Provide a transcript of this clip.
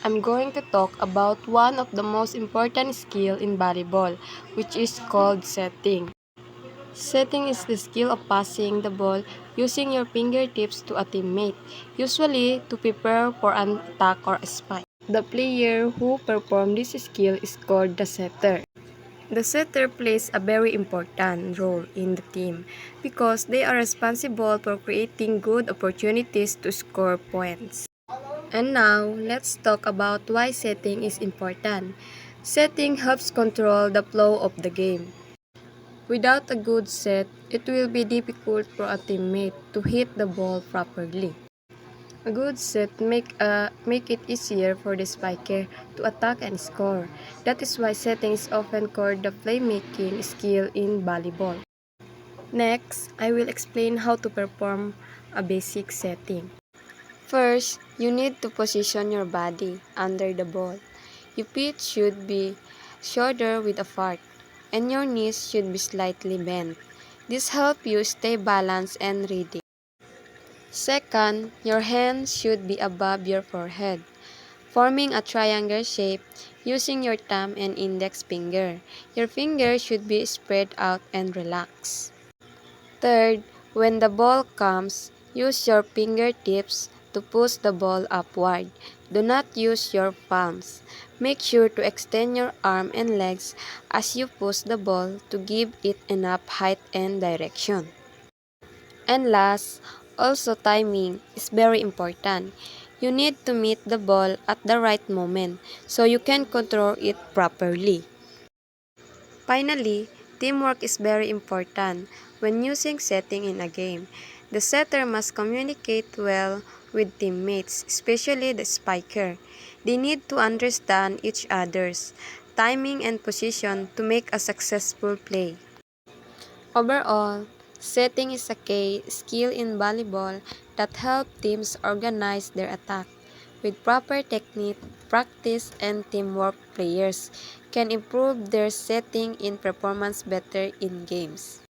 I'm going to talk about one of the most important skills in volleyball, which is called setting. Setting is the skill of passing the ball using your fingertips to a teammate, usually to prepare for an attack or a spike. The player who performs this skill is called the setter. The setter plays a very important role in the team because they are responsible for creating good opportunities to score points. And now, let's talk about why setting is important. Setting helps control the flow of the game. Without a good set, it will be difficult for a teammate to hit the ball properly. A good set make it easier for the spiker to attack and score. That is why setting is often called the playmaking skill in volleyball. Next, I will explain how to perform a basic setting. First, you need to position your body under the ball. Your feet should be shoulder width apart, and your knees should be slightly bent. This helps you stay balanced and ready. Second, your hands should be above your forehead, forming a triangle shape using your thumb and index finger. Your fingers should be spread out and relaxed. Third, when the ball comes, use your fingertips to push the ball upward. Do not use your palms. Make sure to extend your arm and legs as you push the ball to give it enough height and direction. And last, also timing is very important. You need to meet the ball at the right moment so you can control it properly. Finally, teamwork is very important when using setting in a game. The setter must communicate well with teammates, especially the spiker. They need to understand each other's timing and position to make a successful play. Overall, setting is a key skill in volleyball that helps teams organize their attack. With proper technique, practice, and teamwork, players can improve their setting in performance better in games.